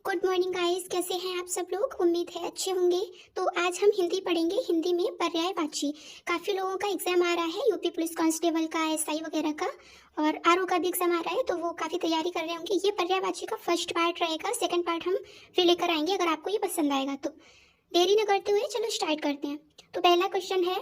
Good morning guys, कैसे हैं आप सब लोग। उम्मीद है अच्छे होंगे। तो आज हम हिंदी पढ़ेंगे। हिंदी में पर्यायवाची। काफ़ी लोगों का एग्जाम आ रहा है, यूपी पुलिस कांस्टेबल का, एसआई वगैरह का, और आरओ का भी एग्जाम आ रहा है, तो वो काफ़ी तैयारी कर रहे होंगे। ये पर्यायवाची का फर्स्ट पार्ट रहेगा, सेकंड पार्ट हम फिर लेकर आएंगे अगर आपको ये पसंद आएगा तो। देरी न करते हुए चलो स्टार्ट करते हैं। तो पहला क्वेश्चन है,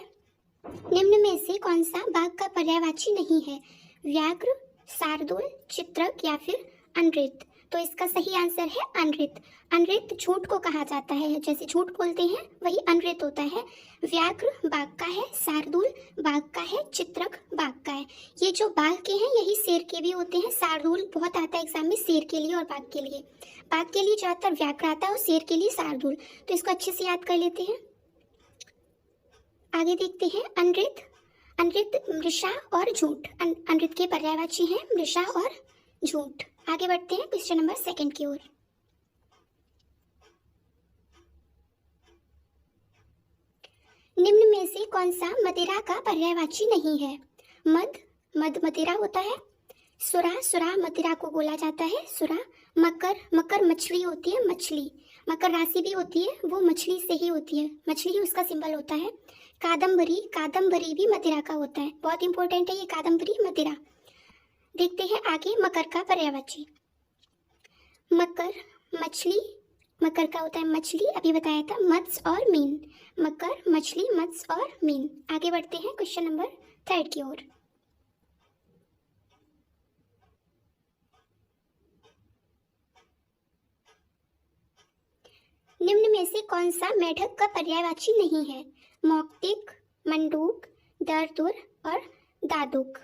निम्न में से कौन सा बाघ का पर्यायवाची नहीं है। व्याघ्र, शार्दूल, चित्रक या फिर अनृत। तो इसका सही आंसर है अनृत। अनृत झूठ को कहा जाता है, जैसे झूठ बोलते हैं वही अनृत होता है। व्याघ्र बाघ का है, शार्दूल बाघ का है, चित्रक बाघ का है। ये जो बाघ के हैं यही शेर के भी होते हैं। शार्दूल बहुत आता है एग्जाम में, शेर के लिए और बाघ के लिए। बाघ के लिए ज्यादातर व्याघ्र आता है और शेर के लिए शार्दूल। तो इसको अच्छे से याद कर लेते हैं। आगे देखते हैं अनृत। अनृत मृषा और झूठ। अनृत के पर्यायवाची हैं मृषा और झूठ। आगे बढ़ते हैं क्वेश्चन नंबर सेकंड की ओर। निम्न में से कौन सा मदिरा का पर्यायवाची नहीं है। मद, मद मदिरा होता है। सुरा, सुरा मदिरा को बोला जाता है सुरा। मकर, मकर मछली होती है, मछली। मकर राशि भी होती है, वो मछली से ही होती है, मछली ही उसका सिंबल होता है। कादम्बरी, कादम्बरी भी मदिरा का होता है, बहुत इंपॉर्टेंट है ये कादम्बरी मदिरा। देखते हैं आगे मकर का पर्यायवाची। मकर मछली, मकर का होता है मछली, अभी बताया था। मत्स्य और मीन, मकर मछली, मत्स्य और मीन। आगे बढ़ते हैं क्वेश्चन नंबर थर्ड की ओर। निम्न में से कौन सा मेढक का पर्यायवाची नहीं है। मौक्तिक, मंडूक, दरदुर और दादुक।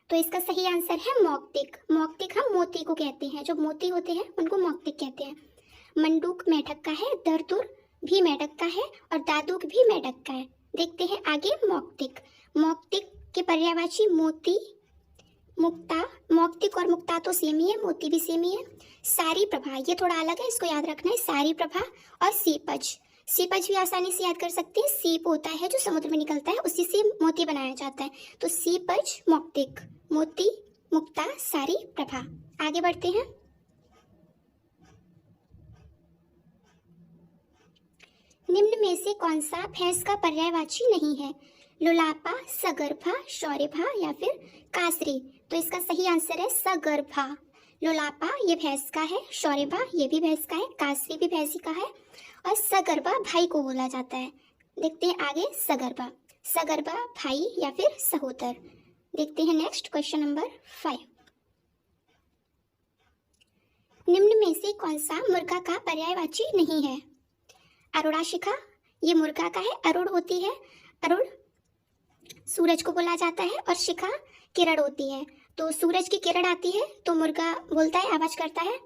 तो इसका सही आंसर है मौक्तिक। मौक्तिक हम मोती को कहते हैं, जो मोती होते हैं उनको मौक्तिक कहते हैं। मंडूक मेढक का है, दरदुर भी मेढक का है और दादुक भी मेढक का है। देखते हैं आगे मौक्तिक। मौक्तिक के पर्यायवाची मोती, मुक्ता। मौक्तिक और मुक्ता तो सेम ही है, मोती भी सेम ही है। सारी प्रभा, ये थोड़ा अलग है, इसको याद रखना है। सारी प्रभा और सीपज। सीपज भी आसानी से याद कर सकते हैं, सीप होता है जो समुद्र में निकलता है, उसी से मोती बनाया जाता है। तो सीपज मौक्तिक, मोती, मुक्ता, सारी प्रभा। आगे बढ़ते हैं। निम्न में से कौन सा भैंस का पर्यायवाची नहीं है। लुलापा, सगर्भा, शौर्यभा या फिर कासरी। तो इसका सही आंसर है सगर्भा। लुलापा ये भैंस का है, शौर्यभा ये भी भैंस का है, कासरी भी भैंस का है और सगर्भा भाई को बोला जाता है। देखते हैं आगे सगर्भा। सगर्भा भाई या फिर सहोदर। देखते हैं नेक्स्ट क्वेश्चन नंबर 5। निम्न में से कौन सा मुर्गा का पर्यायवाची नहीं है। अरुणाशिखा, ये मुर्गा का है, अरुण होती है, अरुण सूरज को बोला जाता है और शिखा किरण होती है। तो सूरज की किरण आती है तो मुर्गा बोलता है, आवाज करता है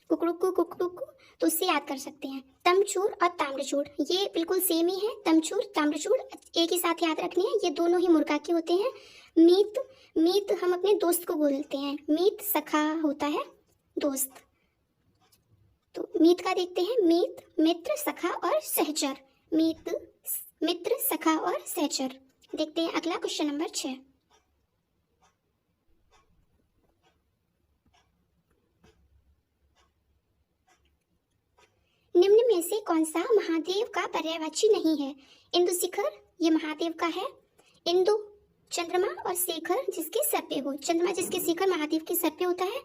कुकड़ुकू कुकड़ुकू, तो उससे याद कर सकते हैं। तमचूर और ताम्रचूड़ ये बिल्कुल सेम ही है, तमचूर ताम्रचूड़ एक ही साथ याद रखनी है, ये दोनों ही मुर्गा के होते हैं। मीत, मीत हम अपने दोस्त को बोलते हैं, मीत सखा होता है दोस्त। तो मीत का देखते हैं, मीत मित्र सखा और सहचर। मीत मित्र सखा और सहचर। देखते हैं अगला क्वेश्चन नंबर 6। निम्न में से कौन सा महादेव का पर्यायवाची नहीं है। इंदु शिखर, ये महादेव का है। इंदु चंद्रमा और शेखर जिसके सर पे हो, चंद्रमा जिसके शिखर महादेव के सर पे होता है,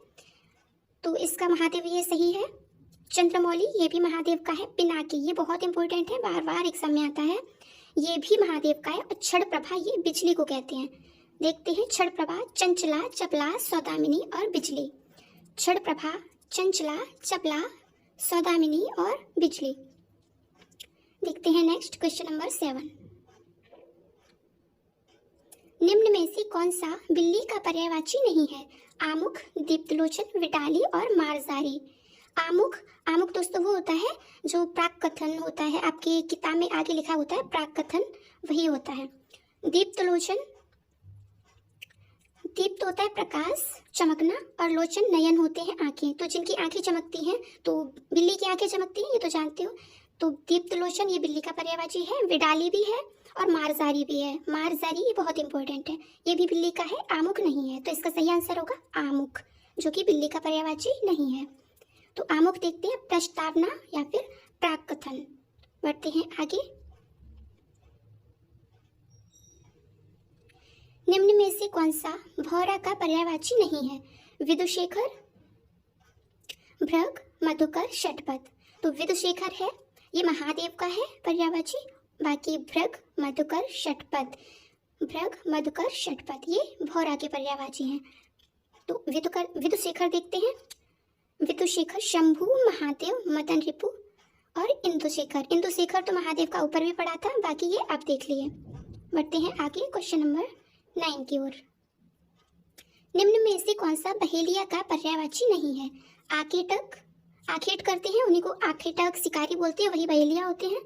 तो इसका महादेव ये सही है। चंद्रमौली ये भी महादेव का है। पिनाकी ये बहुत इंपॉर्टेंट है, बार बार एग्जाम में आता है, ये भी महादेव का है। और छड़ प्रभा ये बिजली को कहते हैं। देखते हैं छड़ प्रभा, चंचला, चपला, सौदामिनी और बिजली। छड़ प्रभा, चंचला, चपला, सौदामिनी और बिजली। देखते हैं नेक्स्ट क्वेश्चन नंबर 7। निम्न में से कौन सा बिल्ली का पर्यायवाची नहीं है। आमुख, दीप्तलोचन, विडाली और मारजारी। आमुख, आमुख दोस्तों वो होता है जो प्राक कथन होता है, आपके किताब में आगे लिखा होता है प्राक कथन, वही होता है। दीप्तलोचन, दीप्त होता है प्रकाश, चमकना, और लोचन नयन होते हैं आंखें। तो जिनकी आंखें चमकती हैं, तो बिल्ली की आंखें चमकती हैं, ये तो जानते हो। तो दीप्त लोचन ये बिल्ली का पर्यायवाची है। विडाली भी है और मारजारी भी है। मारजारी ये बहुत इंपॉर्टेंट है, ये भी बिल्ली का है, आमुख नहीं है। तो इसका सही आंसर होगा आमुख, जो कि बिल्ली का पर्यायवाची नहीं है। तो आमुख देखते हैं प्रस्तावना या फिर प्राक्कथन। बढ़ते हैं आगे। निम्न में से कौन सा भौरा का पर्यायवाची नहीं है? विदुशेखर, भृग, मधुकर, षटपथ। तो विदुशेखर है, ये महादेव का है पर्यायवाची। बाकी भृग, मधुकर, षटपथ, भृग, मधुकर, षटपथ ये भौरा के पर्यायवाची हैं। तो विदुशेखर देखते हैं। विदुशेखर शंभु, महादेव, मदन रिपु और इंदुशेखर। इंदुशेखर तो महादेव का ऊपर भी पड़ा था, बाकी ये आप देख लिए। बढ़ते हैं आगे क्वेश्चन नंबर 9 की ओर। निम्न में से कौन सा बहेलिया का पर्यायवाची नहीं है? आखेटक, आखेट करते हैं उन्हीं को आखेटक, शिकारी बोलते हैं, वही बहेलिया होते हैं।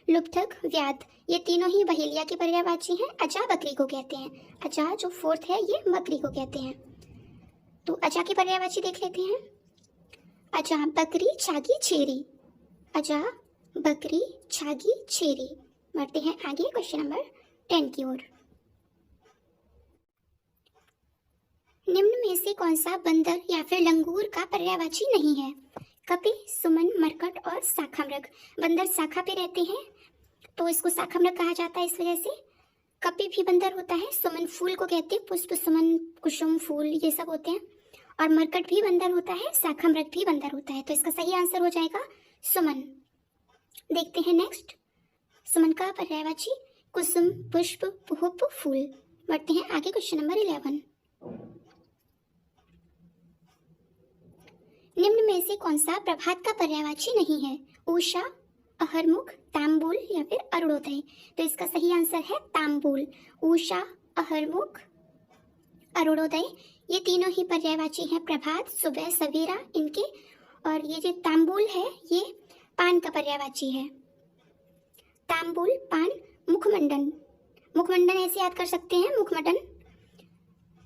लुब्धक, व्याध, ये तीनों ही बहेलिया के पर्यायवाची हैं। अजा बकरी को कहते हैं। अजा जो फोर्थ है ये बकरी को कहते हैं। तो अजा की पर्यायवाची देख लेते हैं। अजा बकरी, छागी, छेरी। अजा बकरी, छागी, छेरी। बढ़ते हैं आगे क्वेश्चन नंबर 10 की ओर। निम्न में से कौन सा बंदर या फिर लंगूर का पर्यायवाची नहीं है? कपि, सुमन, मरकट और शाखामृग। बंदर शाखा पे रहते हैं तो इसको शाखामृग कहा जाता है इस वजह से। कपि भी बंदर होता है, सुमन फूल को कहते हैं, पुष्प, सुमन, कुसुम, फूल ये सब होते हैं। और मरकट भी बंदर होता है, शाखामृग भी बंदर होता है। तो इसका सही आंसर हो जाएगा सुमन। देखते हैं नेक्स्ट। सुमन का पर्यायवाची कुसुम, पुष्प, पुष्प, फूल। बढ़ते हैं आगे क्वेश्चन नंबर 11। निम्न में से कौन सा प्रभात का पर्यायवाची नहीं है? उषा, अहरमुख, तांबूल या फिर अरुणोदय। तो इसका सही आंसर है तांबूल। उषा, अहरमुख, अरुणोदय ये तीनों ही पर्यायवाची हैं प्रभात, सुबह, सवेरा इनके। और ये जो तांबूल है ये पान का पर्यायवाची है। तांबूल, पान, मुखमंडन। मुखमंडन ऐसे याद कर सकते हैं, मुखमंडन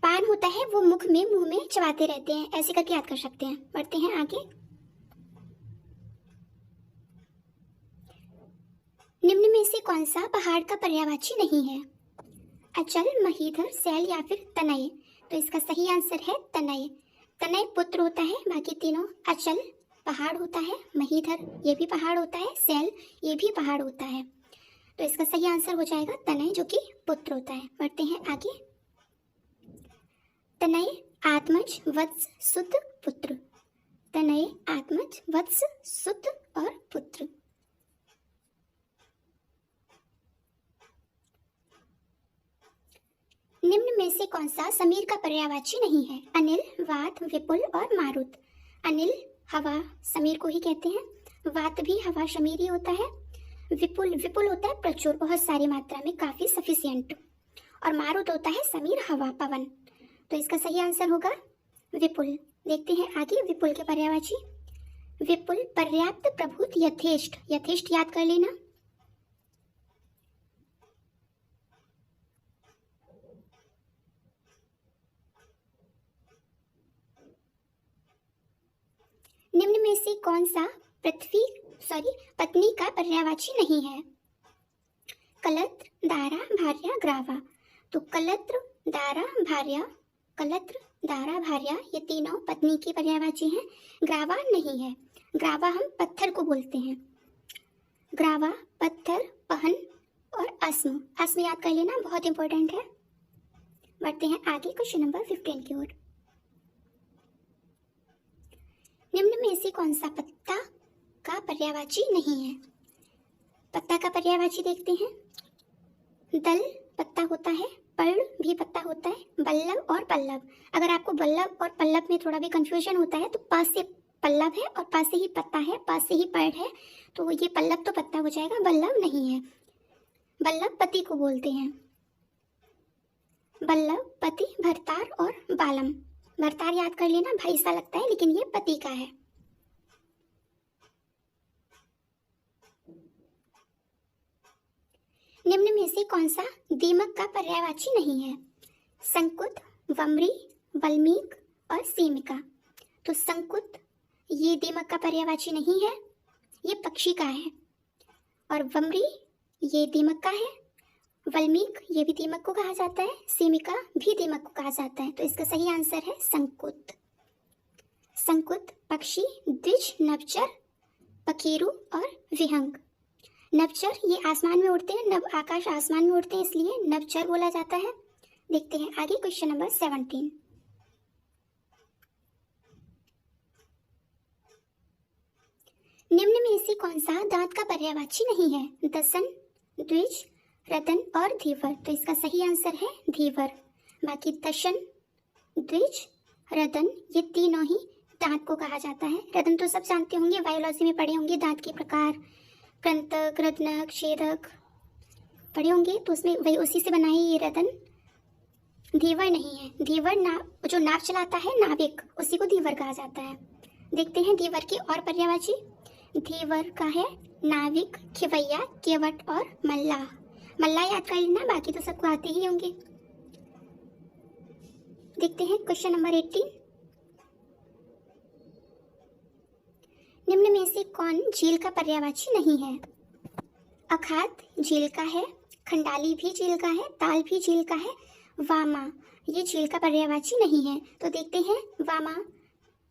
पान होता है वो मुख में, मुंह में चबाते रहते हैं, ऐसे करके याद कर सकते हैं। बढ़ते हैं आगे। निम्न में से कौन सा पहाड़ का पर्यायवाची नहीं है? अचल, महीधर, सैल या फिर तनय। तो इसका सही आंसर है तनय। तनय पुत्र होता है, बाकी तीनों अचल पहाड़ होता है, महीधर ये भी पहाड़ होता है, सैल ये भी पहाड़ होता है। तो इसका सही आंसर हो जाएगा तनय जो कि पुत्र होता है। बढ़ते हैं आगे। तनय, आत्मज, वत्स, सुत, पुत्र। तनय, आत्मज, वत्स, सुत और पुत्र। निम्न में से कौन सा समीर का पर्यायवाची नहीं है? अनिल, वात, विपुल और मारुत। अनिल हवा, समीर को ही कहते हैं। वात भी हवा, समीर ही होता है। विपुल, विपुल होता है प्रचुर, बहुत सारी मात्रा में, काफी सफिशिएंट। और मारुत होता है समीर, हवा, पवन। तो इसका सही आंसर होगा विपुल। देखते हैं आगे विपुल के पर्यायवाची। विपुल, पर्याप्त, प्रभुत, यथेष्ट। यथेष्ट याद कर लेना। निम्न में से कौन सा पत्नी का पर्यायवाची नहीं है? कलत्र, दारा, भार्या, ग्रावा। तो कलत्र, दारा, भार्या, कलत्र, दारा, भार्या ये तीनों पत्नी की पर्यायवाची हैं। ग्रावा नहीं है। ग्रावा हम पत्थर को बोलते हैं। ग्रावा, पत्थर, पहन और अस्म। अस्म याद कर लेना, बहुत इंपॉर्टेंट है। बढ़ते हैं आगे क्वेश्चन नंबर 15 की ओर। निम्न में से कौन सा पत्ता का पर्यायवाची नहीं है? पत्ता का पर्यायवाची देखते हैं। दल पत्ता होता है, पर्ल भी पत्ता होता है, बल्लभ और पल्लव। अगर आपको बल्लभ और पल्लव में थोड़ा भी कंफ्यूजन होता है तो पास से पल्लव है और पास से ही पत्ता है, पास से ही पर्ल है, तो ये पल्लव तो पत्ता हो जाएगा, बल्लभ नहीं है। बल्लभ पति को बोलते हैं। बल्लभ, पति, भरतार और बालम। भरतार याद कर लेना, भाई सा लगता है लेकिन ये पति का है। निम्न में से कौन सा दीमक का पर्यायवाची नहीं है? संकुत, वम्री, वल्मीक और सीमिका। तो संकुत ये दीमक का पर्यायवाची नहीं है, ये पक्षी का है। और वम्री ये दीमक का है। वल्मीक ये भी दीमक को कहा जाता है, सीमिका भी दीमक को कहा जाता है। तो इसका सही आंसर है संकुत। संकुत, पक्षी, द्विज, नभचर, पखेरु और विहंग। नभचर ये आसमान में उड़ते हैं, नभ आकाश आसमान में उड़ते हैं, इसलिए नभचर बोला जाता है। देखते हैं आगे क्वेश्चन नंबर 17। निम्न में से कौन सा दांत का पर्यायवाची नहीं है? दसन, द्विज, रदन और धीवर। तो इसका सही आंसर है धीवर। बाकी दशन, द्विज, रदन ये तीनों ही दांत को कहा जाता है। रदन तो सब जानते होंगे, बायोलॉजी में पढ़े होंगे, दांत के प्रकार, कृंतक, रत्नक, छेदक पढ़े होंगे, तो उसमें वही उसी से बना है ये रदन। धीवर नहीं है। धीवर जो नाव चलाता है, नाविक, उसी को धीवर कहा जाता है। देखते हैं धीवर के और पर्यायवाची। धीवर का है नाविक, खिवैया, केवट और मल्लाह। मल्लाह याद कर लेना, बाकी तो सबको आते ही होंगे। देखते हैं क्वेश्चन नंबर 18। निम्न में से कौन झील का पर्यायवाची नहीं है? अखात झील का है, खंडाली भी झील का है, ताल भी झील का है, वामा ये झील का पर्यायवाची नहीं है। तो देखते हैं वामा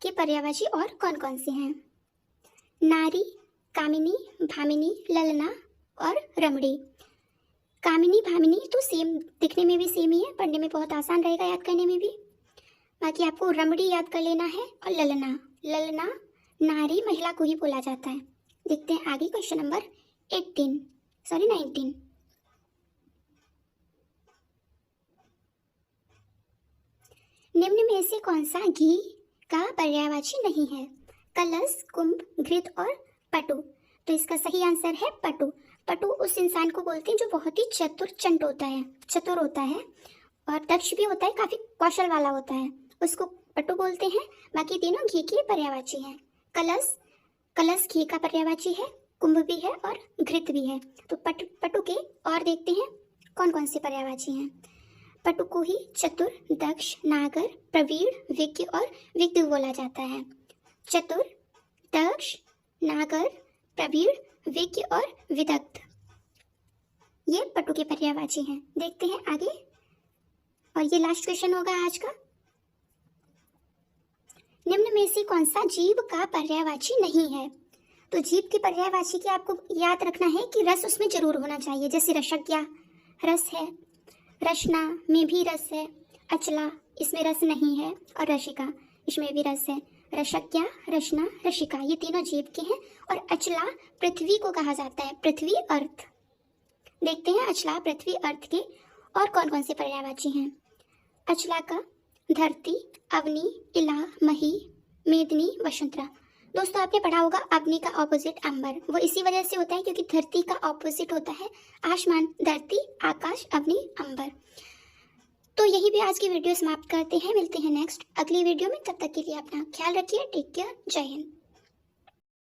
के पर्यायवाची और कौन कौन से हैं। नारी, कामिनी, भामिनी, ललना और रमणी। कामिनी, भामिनी तो सेम, दिखने में भी सेम ही है, पढ़ने में बहुत आसान रहेगा, याद करने में भी। बाकी आपको रमणी याद कर लेना है और ललना। ललना नारी, महिला को ही बोला जाता है। देखते हैं आगे क्वेश्चन नंबर 19। निम्न में से कौन सा घी का पर्यायवाची नहीं है? कलश, कुंभ, घृत और पटु। तो इसका सही आंसर है पटु। पटु उस इंसान को बोलते हैं जो बहुत ही चतुर होता है और दक्ष भी होता है, काफी कौशल वाला होता है, उसको पटु बोलते हैं। बाकी तीनों घी के पर्यायवाची हैं। कलश घी का पर्यायवाची है, कुंभ भी है और घृत भी है। तो पटु के और देखते हैं कौन कौन से पर्यायवाची हैं। पटु को ही चतुर, दक्ष, नागर, प्रवीण, विज्ञ और विद्ध बोला जाता है। चतुर, दक्ष, नागर, प्रवीण, विज्ञ और विदग्ध ये पटु के पर्यायवाची हैं। देखते हैं आगे, और ये लास्ट क्वेश्चन होगा आज का। निम्न में से कौन सा जीव का पर्यायवाची नहीं है? तो जीव के पर्यायवाची की आपको याद रखना है कि रस उसमें जरूर होना चाहिए। जैसे रसज्ञा रस है, रचना में भी रस है, अचला इसमें रस नहीं है और रसिका इसमें भी रस है। रसज्ञा, रचना, रसिका ये तीनों जीव के हैं। और अचला पृथ्वी को कहा जाता है, पृथ्वी, अर्थ। देखते हैं अचला, पृथ्वी, अर्थ के और कौन कौन से पर्यायवाची हैं। अचला का धरती, अवनी, इला, मही, मेदिनी, वसुंधरा। दोस्तों आपने पढ़ा होगा अग्नि का ऑपोजिट अंबर, वो इसी वजह से होता है क्योंकि धरती का ऑपोजिट होता है आसमान, धरती, आकाश, अग्नि, अंबर। तो यही भी आज की वीडियो समाप्त करते हैं, मिलते हैं नेक्स्ट अगली वीडियो में। तब तक के लिए अपना ख्याल रखिए। टेक केयर, जय हिंद।